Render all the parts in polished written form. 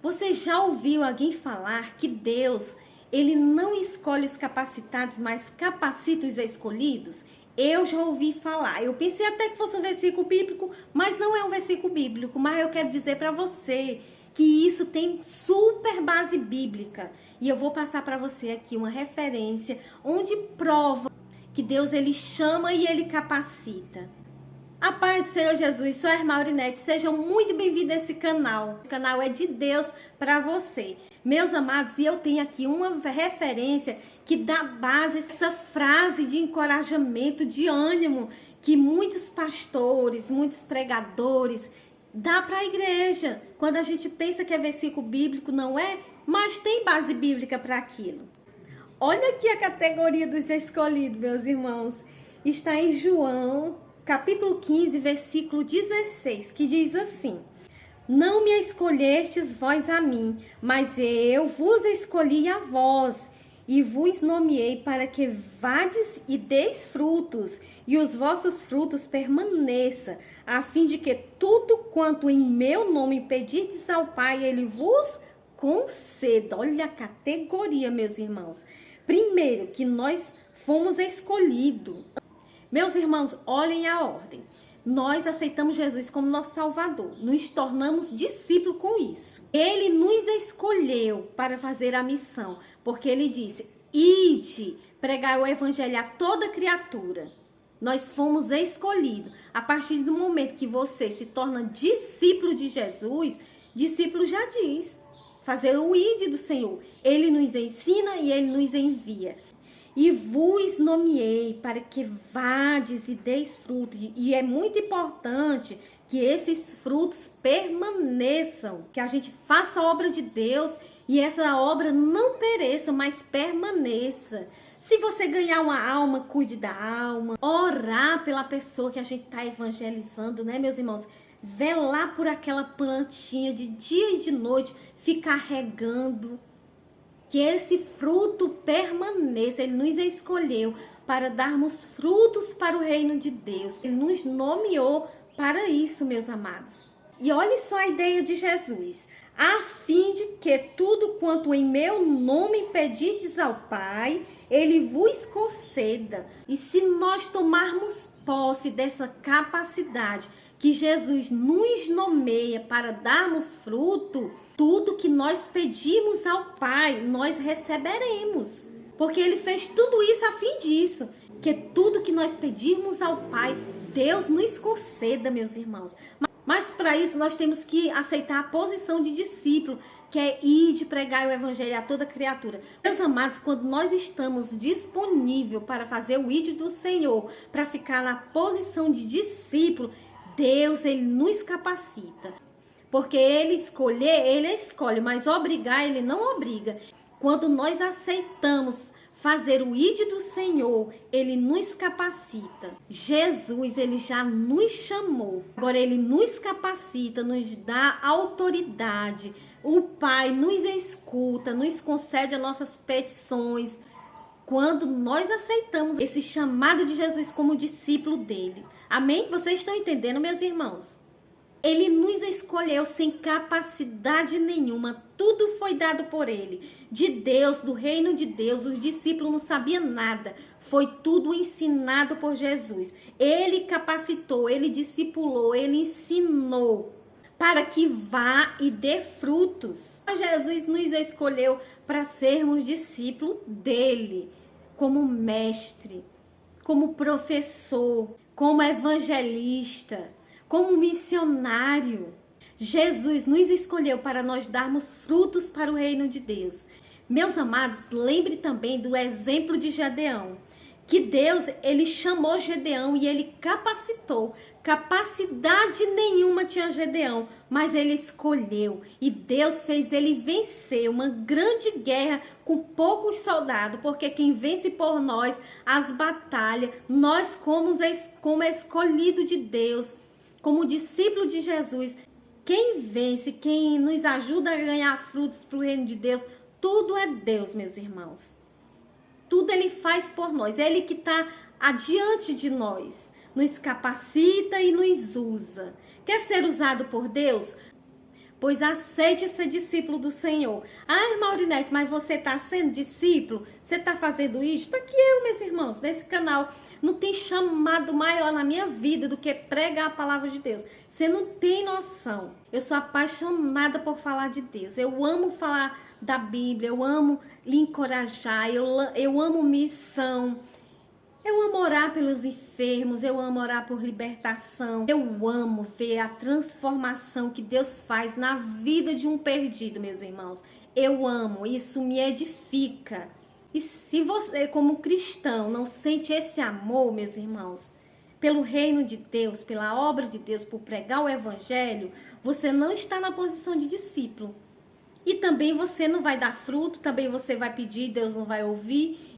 Você já ouviu alguém falar que Deus, ele não escolhe os capacitados, mas capacita os escolhidos? Eu já ouvi falar. Eu pensei até que fosse um versículo bíblico, mas não é um versículo bíblico. Mas eu quero dizer para você que isso tem super base bíblica. E eu vou passar para você aqui uma referência onde prova que Deus, ele chama e ele capacita. A paz do Senhor Jesus, sou a irmã Aurinete, sejam muito bem-vindos a esse canal. O canal é de Deus para você. Meus amados, e eu tenho aqui uma referência que dá base a essa frase de encorajamento, de ânimo, que muitos pastores, muitos pregadores dá para a igreja. Quando a gente pensa que é versículo bíblico, não é, mas tem base bíblica para aquilo. Olha aqui a categoria dos escolhidos, meus irmãos. Está em João capítulo 15, versículo 16, que diz assim: Não me escolhestes vós a mim, mas eu vos escolhi a vós, e vos nomeei para que vades e deis frutos, e os vossos frutos permaneçam, a fim de que tudo quanto em meu nome pedirdes ao Pai, Ele vos conceda. Olha a categoria, meus irmãos. Primeiro, que nós fomos escolhidos. Meus irmãos, olhem a ordem. Nós aceitamos Jesus como nosso Salvador. Nos tornamos discípulos com isso. Ele nos escolheu para fazer a missão. Porque ele disse, ide, pregar o evangelho a toda criatura. Nós fomos escolhidos. A partir do momento que você se torna discípulo de Jesus, discípulo já diz, fazer o ide do Senhor. Ele nos ensina e ele nos envia. E vos nomeei para que vades e deis fruto. E é muito importante que esses frutos permaneçam, que a gente faça a obra de Deus e essa obra não pereça, mas permaneça. Se você ganhar uma alma, cuide da alma. Orar pela pessoa que a gente está evangelizando, né, meus irmãos? Velar por aquela plantinha de dia e de noite, ficar regando. Que esse fruto permaneça. Ele nos escolheu para darmos frutos para o reino de Deus. Ele nos nomeou para isso, meus amados. E olhe só a ideia de Jesus. A fim de que tudo quanto em meu nome pedirdes ao Pai, Ele vos conceda. E se nós tomarmos posse dessa capacidade que Jesus nos nomeia para darmos fruto, tudo que nós pedimos ao Pai, nós receberemos. Porque Ele fez tudo isso a fim disso. Que tudo que nós pedirmos ao Pai, Deus nos conceda, meus irmãos. Mas para isso nós temos que aceitar a posição de discípulo, que é ir de pregar o evangelho a toda criatura. Meus amados, quando nós estamos disponíveis para fazer o ide do Senhor, para ficar na posição de discípulo, Deus, Ele nos capacita. Porque Ele escolhe, mas obrigar, Ele não obriga. Quando nós aceitamos fazer o ide do Senhor, Ele nos capacita. Jesus, Ele já nos chamou. Agora Ele nos capacita, nos dá autoridade. O Pai nos escuta, nos concede as nossas petições. Quando nós aceitamos esse chamado de Jesus como discípulo dele. Amém? Vocês estão entendendo, meus irmãos? Ele nos escolheu sem capacidade nenhuma. Tudo foi dado por ele. De Deus, do reino de Deus. Os discípulos não sabiam nada. Foi tudo ensinado por Jesus. Ele capacitou, ele discipulou, ele ensinou. Para que vá e dê frutos. Jesus nos escolheu para sermos discípulos dele. Como mestre, como professor, como evangelista, como missionário. Jesus nos escolheu para nós darmos frutos para o reino de Deus. Meus amados, lembre também do exemplo de Gedeão. Que Deus, ele chamou Gedeão e ele capacitou. Capacidade nenhuma tinha Gedeão, mas ele escolheu. E Deus fez ele vencer uma grande guerra com poucos soldados. Porque quem vence por nós as batalhas, nós como escolhido de Deus, como discípulo de Jesus, quem vence, quem nos ajuda a ganhar frutos para o reino de Deus, tudo é Deus, meus irmãos. Tudo Ele faz por nós. É Ele que está adiante de nós. Nos capacita e nos usa. Quer ser usado por Deus? pois aceite ser discípulo do Senhor. Ah, irmã Aurinete, mas você está sendo discípulo? Você está fazendo isso? Está aqui eu, meus irmãos, nesse canal. Não tem chamado maior na minha vida do que pregar a palavra de Deus. Você não tem noção. Eu sou apaixonada por falar de Deus. Eu amo falar da Bíblia, eu amo lhe encorajar, eu amo missão. Eu amo orar pelos enfermos, eu amo orar por libertação. Eu amo ver a transformação que Deus faz na vida de um perdido, meus irmãos. Eu amo, isso me edifica. E se você, como cristão, não sente esse amor, meus irmãos, pelo reino de Deus, pela obra de Deus, por pregar o evangelho, você não está na posição de discípulo. E também você não vai dar fruto, também você vai pedir, Deus não vai ouvir.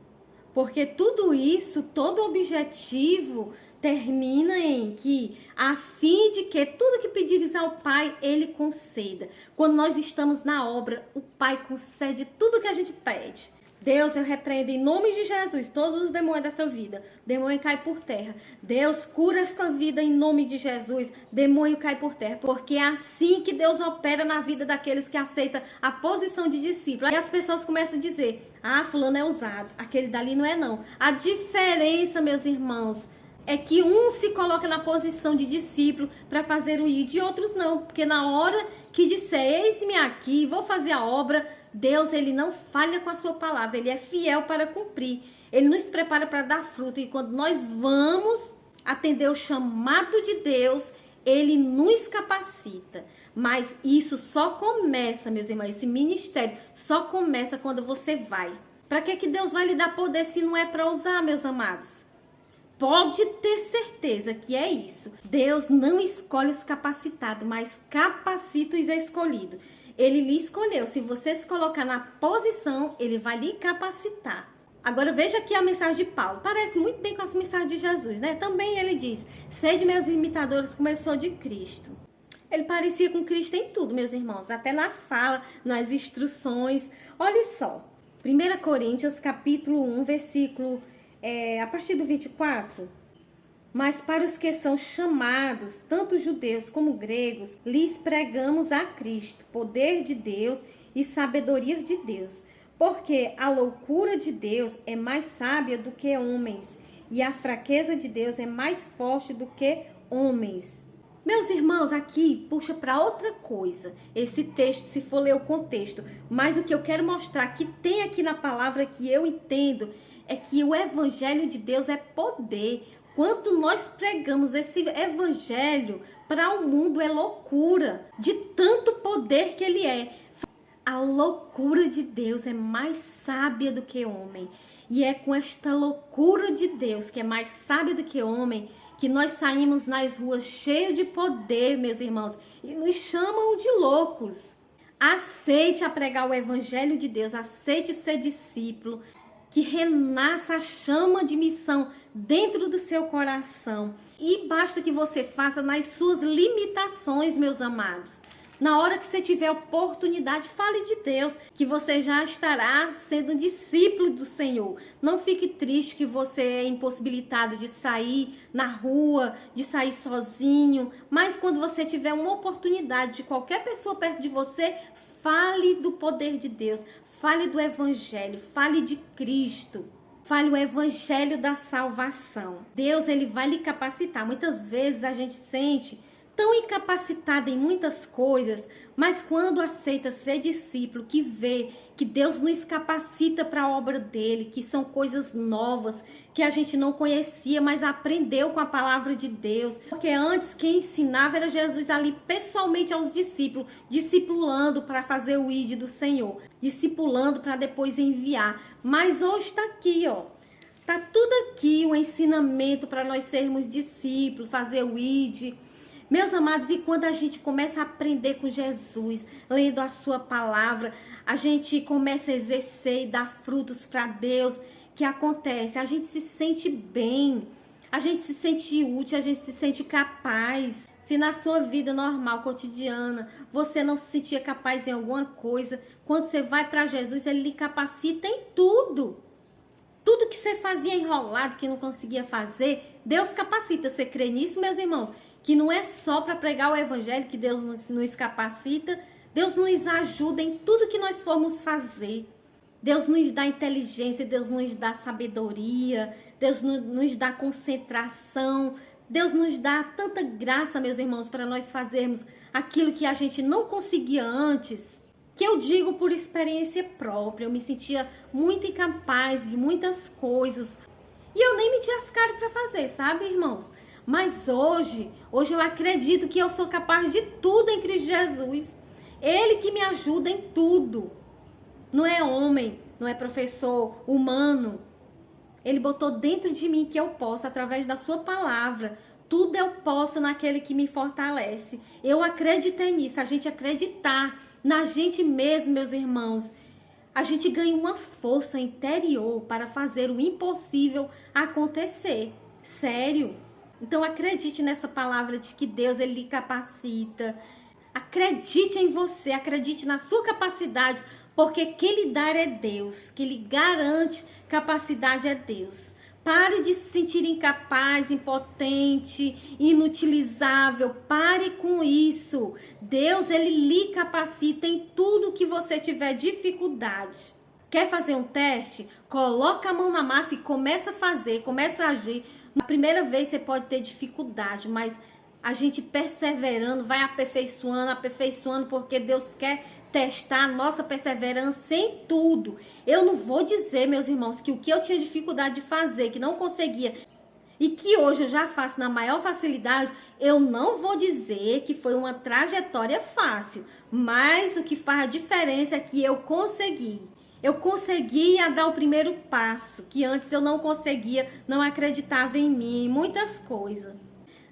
Porque tudo isso, todo objetivo termina em que, a fim de que tudo que pedires ao Pai, Ele conceda. Quando nós estamos na obra, o Pai concede tudo que a gente pede. Deus, eu repreendo em nome de Jesus todos os demônios dessa vida. Demônio cai por terra. Deus, cura esta vida em nome de Jesus. Demônio cai por terra. Porque é assim que Deus opera na vida daqueles que aceitam a posição de discípulo. Aí as pessoas começam a dizer, ah, fulano é usado, aquele dali não é não. A diferença, meus irmãos, é que um se coloca na posição de discípulo para fazer o ir, e outros não. Porque na hora que disser, eis-me aqui, vou fazer a obra, Deus, ele não falha com a sua palavra, ele é fiel para cumprir. Ele nos prepara para dar fruto, e quando nós vamos atender o chamado de Deus, ele nos capacita. Mas isso só começa, meus irmãos, esse ministério só começa quando você vai. Para que Deus vai lhe dar poder se não é para usar, meus amados? Pode ter certeza que é isso. Deus não escolhe os capacitados, mas capacita os escolhidos. Ele lhe escolheu. Se você se colocar na posição, ele vai lhe capacitar. Agora veja aqui a mensagem de Paulo. Parece muito bem com as mensagens de Jesus, né? Também ele diz, sede meus imitadores como eu sou de Cristo. Ele parecia com Cristo em tudo, meus irmãos. Até na fala, nas instruções. Olha só. 1 Coríntios, capítulo 1, versículo, a partir do 24. Mas para os que são chamados, tanto judeus como gregos, lhes pregamos a Cristo, poder de Deus e sabedoria de Deus. Porque a loucura de Deus é mais sábia do que homens, e a fraqueza de Deus é mais forte do que homens. Meus irmãos, aqui puxa para outra coisa, esse texto, se for ler o contexto. Mas o que eu quero mostrar que tem aqui na palavra que eu entendo é que o evangelho de Deus é poder. Quando nós pregamos esse evangelho para o mundo é loucura, de tanto poder que ele é. A loucura de Deus é mais sábia do que homem. E é com esta loucura de Deus, que é mais sábia do que homem, que nós saímos nas ruas cheios de poder, meus irmãos, e nos chamam de loucos. Aceite a pregar o evangelho de Deus, aceite ser discípulo, que renasça a chama de missão dentro do seu coração. E basta que você faça nas suas limitações, meus amados. Na hora que você tiver oportunidade, fale de Deus, que você já estará sendo discípulo do Senhor. Não fique triste que você é impossibilitado de sair na rua, de sair sozinho. Mas quando você tiver uma oportunidade de qualquer pessoa perto de você, fale do poder de Deus, fale do Evangelho, fale de Cristo. Fale o evangelho da salvação. Deus, ele vai lhe capacitar. Muitas vezes a gente sente tão incapacitado em muitas coisas, mas quando aceita ser discípulo, que vê que Deus nos capacita para a obra dele, que são coisas novas, que a gente não conhecia, mas aprendeu com a palavra de Deus. Porque antes quem ensinava era Jesus ali pessoalmente aos discípulos, discipulando para fazer o ID do Senhor, discipulando para depois enviar. Mas hoje está aqui, ó. Tá tudo aqui, o ensinamento para nós sermos discípulos, fazer o ID. Meus amados, e quando a gente começa a aprender com Jesus, lendo a sua palavra, a gente começa a exercer e dar frutos para Deus, que acontece? A gente se sente bem, a gente se sente útil, a gente se sente capaz. Se na sua vida normal, cotidiana, você não se sentia capaz em alguma coisa, quando você vai para Jesus, ele lhe capacita em tudo. Tudo que você fazia enrolado, que não conseguia fazer, Deus capacita. Você crê nisso, meus irmãos? Que não é só para pregar o evangelho que Deus nos capacita, Deus nos ajuda em tudo que nós formos fazer. Deus nos dá inteligência, Deus nos dá sabedoria, Deus nos dá concentração, Deus nos dá tanta graça, meus irmãos, para nós fazermos aquilo que a gente não conseguia antes, que eu digo por experiência própria. Eu me sentia muito incapaz de muitas coisas e eu nem metia as caras para fazer, sabe, irmãos? Mas hoje eu acredito que eu sou capaz de tudo em Cristo Jesus. Ele que me ajuda em tudo. Não é homem, não é professor humano. Ele botou dentro de mim que eu posso, através da sua palavra. Tudo eu posso naquele que me fortalece. Eu acreditei nisso. A gente acreditar na gente mesmo, meus irmãos, a gente ganha uma força interior para fazer o impossível acontecer. Sério. Então acredite nessa palavra de que Deus, ele lhe capacita. Acredite em você, acredite na sua capacidade, porque quem lhe dá é Deus, quem lhe garante capacidade é Deus. Pare de se sentir incapaz, impotente, inutilizável. Pare com isso. Deus, ele lhe capacita em tudo que você tiver dificuldade. Quer fazer um teste? Coloca a mão na massa e começa a fazer, começa a agir. Na primeira vez você pode ter dificuldade, mas a gente perseverando, vai aperfeiçoando, porque Deus quer testar a nossa perseverança em tudo. Eu não vou dizer, meus irmãos, que o que eu tinha dificuldade de fazer, que não conseguia, e que hoje eu já faço na maior facilidade, eu não vou dizer que foi uma trajetória fácil, mas o que faz a diferença é que eu consegui. Eu conseguia dar o primeiro passo, que antes eu não conseguia, não acreditava em mim, muitas coisas.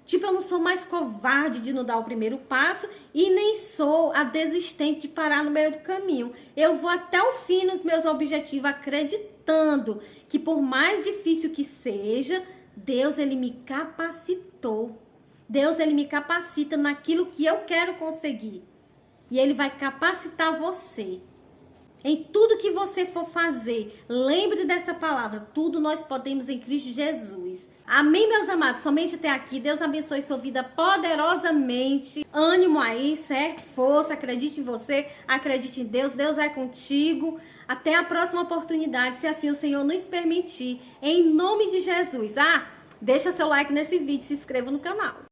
Tipo, eu não sou mais covarde de não dar o primeiro passo e nem sou a desistente de parar no meio do caminho. Eu vou até o fim nos meus objetivos, acreditando que por mais difícil que seja, Deus, ele me capacitou. Deus, ele me capacita naquilo que eu quero conseguir. E ele vai capacitar você. Em tudo que você for fazer, lembre dessa palavra. Tudo nós podemos em Cristo Jesus. Amém, meus amados? Somente até aqui. Deus abençoe sua vida poderosamente. Ânimo aí, certo? Força, acredite em você, acredite em Deus. Deus é contigo. Até a próxima oportunidade, se assim o Senhor nos permitir. Em nome de Jesus. Deixa seu like nesse vídeo, se inscreva no canal.